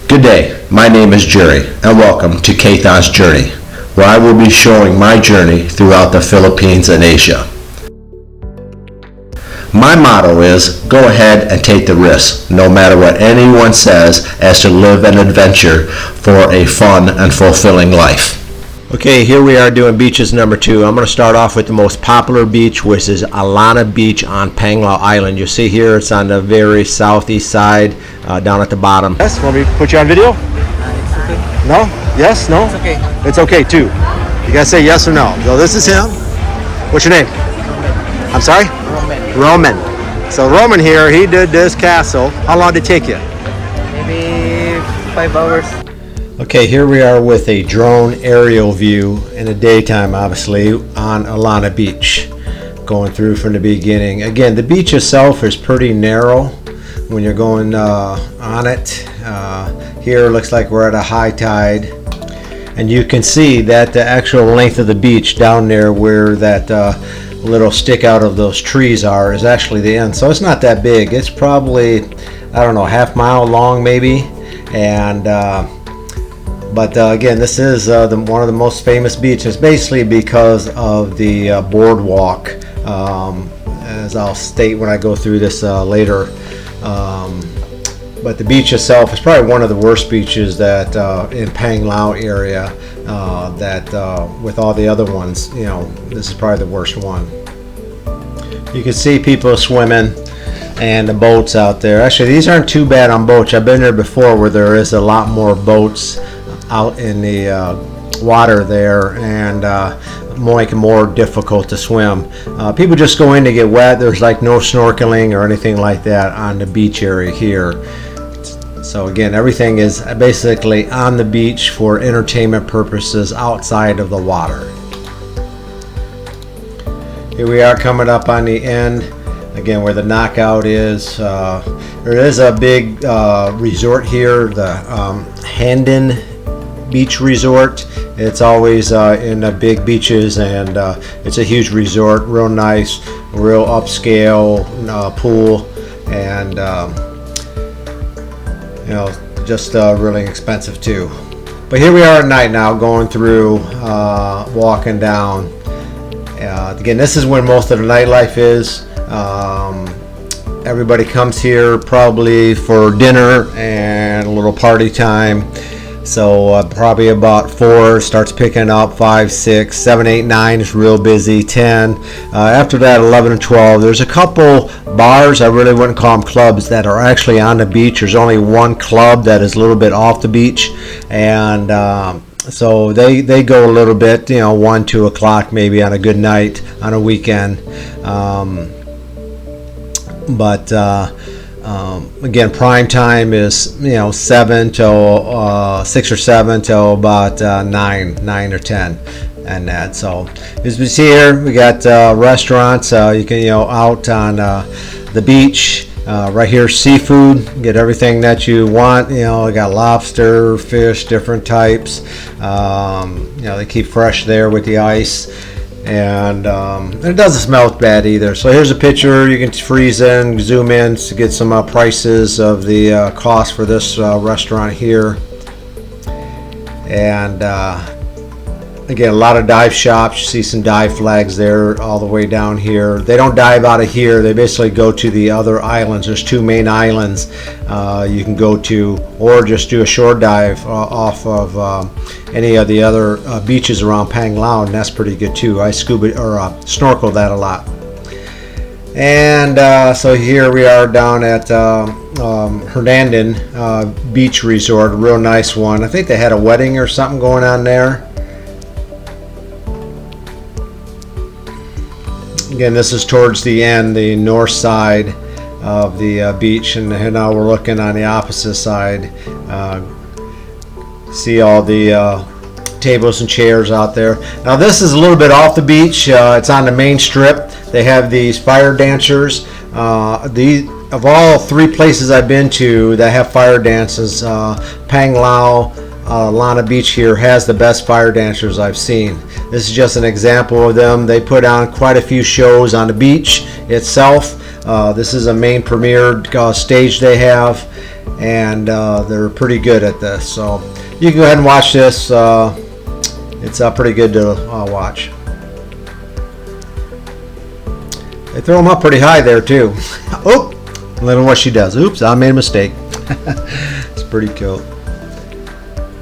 Good day, my name is Jerry, and welcome to Kathon's Journey, where I will be showing my journey throughout the Philippines and Asia. My motto is, go ahead and take the risk, no matter what anyone says, as to live an adventure for a fun and fulfilling life. Okay, here we are doing beaches number 2. I'm going to start off with the most popular beach, which is Alana Beach on Panglao Island. You'll see here it's on the very southeast side, down at the bottom. Yes, want me to put you on video? It's okay. No? Yes? No? It's okay. It's okay too. You gotta say yes or no. So this is him. What's your name? Roman. I'm sorry? Roman. Roman. So Roman here, he did this castle. How long did it take you? Maybe 5 hours. Okay, here we are with a drone aerial view in the daytime, obviously, on Alana Beach, going through from the beginning. Again, the beach itself is pretty narrow when you're going on it. Here it looks like we're at a high tide, and you can see that the actual length of the beach down there where that little stick out of those trees are is actually the end. So it's not that big. It's probably, I don't know, half mile long maybe. And but again, this is one of the most famous beaches, basically because of the boardwalk, as I'll state when I go through this later. But the beach itself is probably one of the worst beaches that in Panglao area. With all the other ones, you know, this is probably the worst one. You can see people swimming and the boats out there. Actually, these aren't too bad on boats. I've been there before where there is a lot more boats out in the water there, and make it more difficult to swim. People just go in to get wet. There's like no snorkeling or anything like that on the beach area here. So again, everything is basically on the beach for entertainment purposes outside of the water. Here we are coming up on the end, again where the knockout is. There is a big resort here, the Handon Beach Resort. It's always in the big beaches, and it's a huge resort, real nice, real upscale pool, and you know, just really expensive too. But here we are at night now, going through, walking down. Again, this is when most of the nightlife is. Everybody comes here probably for dinner and a little party time. So probably about 4 starts picking up, 5, 6, 7, 8, 9 is real busy, 10. After that, 11 and 12. There's a couple bars, I really wouldn't call them clubs, that are actually on the beach. There's only one club that is a little bit off the beach, and so they go a little bit, you know, 1, 2 o'clock maybe on a good night on a weekend. Again, prime time is, you know, 7 till 6 or 7 till about 9 or 10, and that. So as we see here, we got restaurants. You can, you know, out on the beach. Right here, seafood. Get everything that you want. You know, we got lobster, fish, different types. You know, they keep fresh there with the ice. And it doesn't smell bad either. So here's a picture. You can freeze in, zoom in to get some prices of the cost for this restaurant here. And again, a lot of dive shops. You see some dive flags there all the way down here. They don't dive out of here. They basically go to the other islands. There's 2 main islands you can go to, or just do a shore dive off of any of the other beaches around Panglao, and that's pretty good too. I scuba or snorkel that a lot. And so here we are down at Hernandon Beach Resort, a real nice one. I think they had a wedding or something going on there. Again, this is towards the end, the north side of the beach, and now we're looking on the opposite side. See all the tables and chairs out there. Now this is a little bit off the beach. It's on the main strip. They have these fire dancers. Of all 3 places I've been to that have fire dances, Panglao, Alana Beach here has the best fire dancers I've seen. This is just an example of them. They put on quite a few shows on the beach itself. This is a main premiere stage they have, and they're pretty good at this. So you can go ahead and watch this. It's pretty good to watch. They throw them up pretty high there too. Oh, look at what she does. Oops, I made a mistake. It's pretty cool.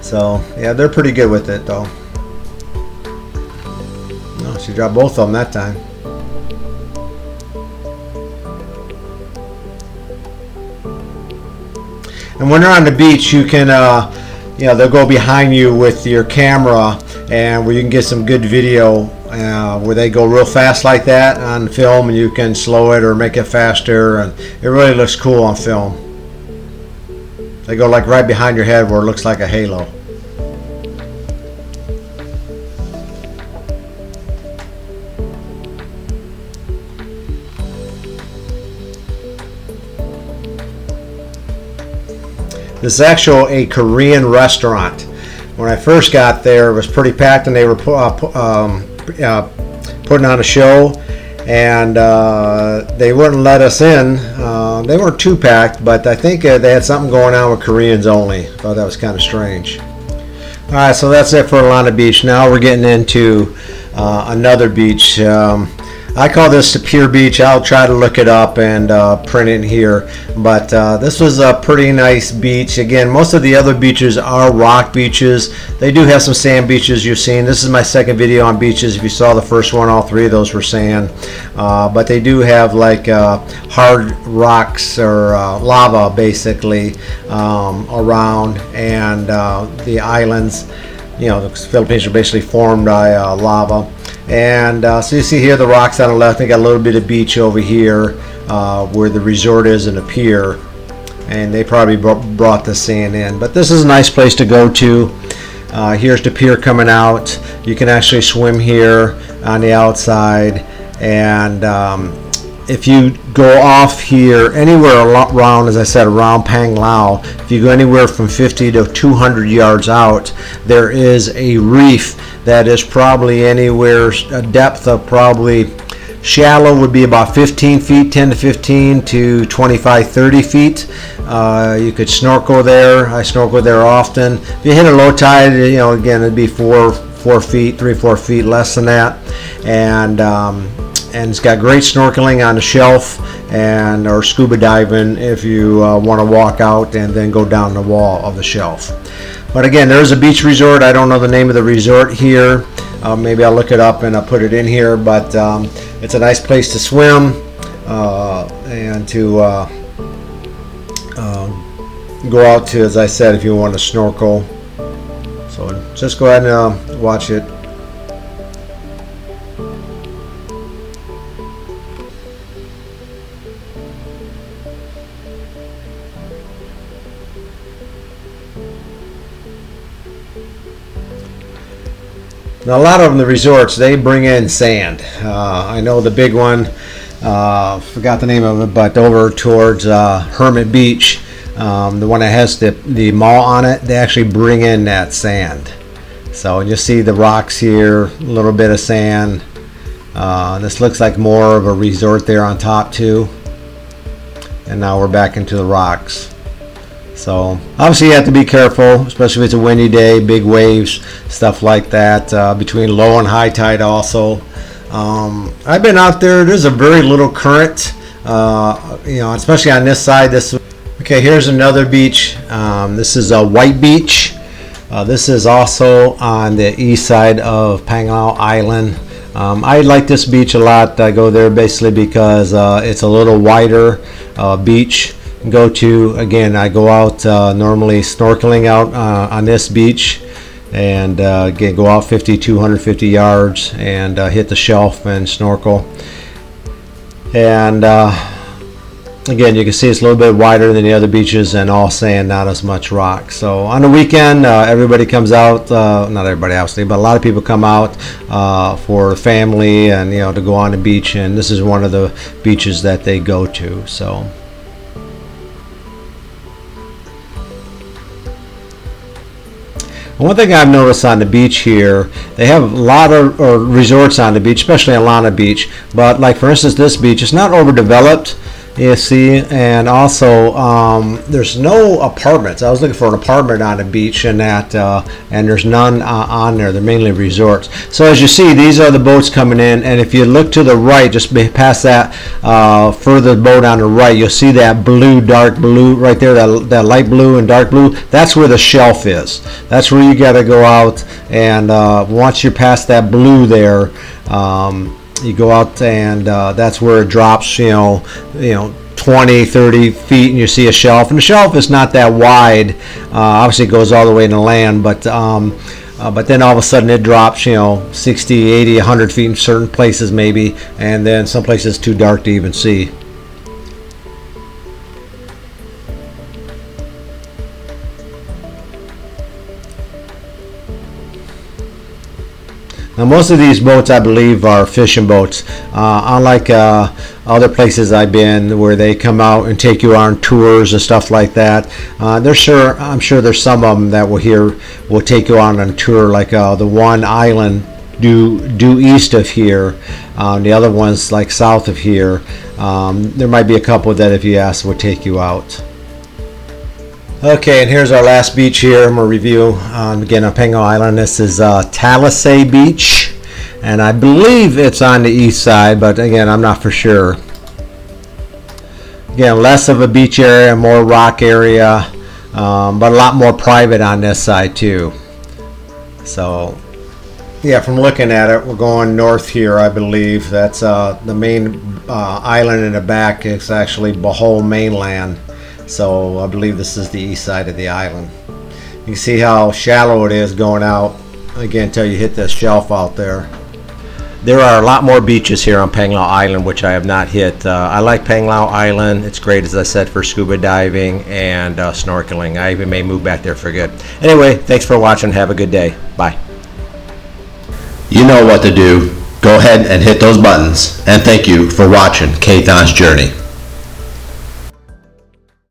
So yeah, they're pretty good with it though. No, she dropped both of them that time. And when they're on the beach, you can, they'll go behind you with your camera, and where you can get some good video where they go real fast like that on film, and you can slow it or make it faster, and it really looks cool on film. They go like right behind your head where it looks like a halo. This is actually a Korean restaurant. When I first got there, it was pretty packed, and they were putting on a show, and they wouldn't let us in. They weren't too packed, but I think they had something going on with Koreans only. I thought that was kind of strange. All right, so that's it for Alana Beach. Now we're getting into another beach. I call this the Pier Beach. I'll try to look it up and print it here. But this was a pretty nice beach. Again, most of the other beaches are rock beaches. They do have some sand beaches you've seen. This is my second video on beaches. If you saw the first one, all three of those were sand. But they do have like hard rocks or lava basically around, and the islands. The Philippines are basically formed by lava. And so you see here the rocks on the left. They got a little bit of beach over here where the resort is and a pier, and they probably brought the sand in. But this is a nice place to go to. Here's the pier coming out. You can actually swim here on the outside, and if you go off here anywhere around, as I said, around Panglao, if you go anywhere from 50 to 200 yards out, there is a reef that is probably anywhere, a depth of probably, shallow would be about 15 feet, 10 to 15 to 25, 30 feet. You could snorkel there. I snorkel there often. If you hit a low tide, again, it'd be 4 feet, 3-4 feet less than that. And it's got great snorkeling on the shelf, or scuba diving if you want to walk out and then go down the wall of the shelf. But again, there's a beach resort. I don't know the name of the resort here. Maybe I'll look it up and I'll put it in here. But it's a nice place to swim and to go out to, as I said, if you want to snorkel. So just go ahead and watch it. Now, a lot of them, the resorts, they bring in sand. I know the big one, forgot the name of it, but over towards Hermit Beach, the one that has the mall on it, they actually bring in that sand. So you see the rocks here, a little bit of sand. This looks like more of a resort there on top too. And now we're back into the rocks. So obviously you have to be careful, especially if it's a windy day, big waves, stuff like that, between low and high tide also. I've been out there. There's a very little current, especially on this side. Okay, here's another beach. This is a White Beach. This is also on the east side of Panglao Island. I like this beach a lot. I go there basically because it's a little wider beach. Go to, again, I go out normally snorkeling out on this beach, and again go out 250 yards and hit the shelf and snorkel. And again, you can see it's a little bit wider than the other beaches, and all sand, not as much rock. So on the weekend, everybody comes out, not everybody obviously, but a lot of people come out for family and to go on the beach, and this is one of the beaches that they go to. So one thing I've noticed on the beach here, they have a lot of resorts on the beach, especially Alana Beach. But like for instance, this beach, it's not overdeveloped. You see, and also there's no apartments. I was looking for an apartment on the beach, and there's none on there. They're mainly resorts. So as you see, these are the boats coming in, and if you look to the right, just past that further boat on the right, you'll see that blue, dark blue right there, that light blue and dark blue. That's where the shelf is. That's where you got to go out, and once you're past that blue there, you go out, and that's where it drops, 20, 30 feet, and you see a shelf. And the shelf is not that wide. Obviously, it goes all the way in the land, but then all of a sudden it drops, 60, 80, 100 feet in certain places maybe, and then some places too dark to even see. Now, most of these boats, I believe, are fishing boats. Unlike other places I've been where they come out and take you on tours and stuff like that. I'm sure there's some of them that will take you on a tour, like the one island due east of here. The other ones like south of here. There might be a couple that, if you ask, will take you out. Okay, and here's our last beach here. I'm going to review again on Panglao Island. This is Talisay Beach, and I believe it's on the east side, but again, I'm not for sure. Again, less of a beach area, more rock area, but a lot more private on this side too. So, yeah, from looking at it, we're going north here, I believe. That's the main island in the back. It's actually Bohol mainland. So I believe this is the east side of the island. You can see how shallow it is going out, again, until you hit this shelf out there. There are a lot more beaches here on Panglao Island, which I have not hit. I like Panglao Island. It's great, as I said, for scuba diving and snorkeling. I even may move back there for good. Anyway, thanks for watching. Have a good day. Bye. You know what to do. Go ahead and hit those buttons. And thank you for watching Kathon's Journey.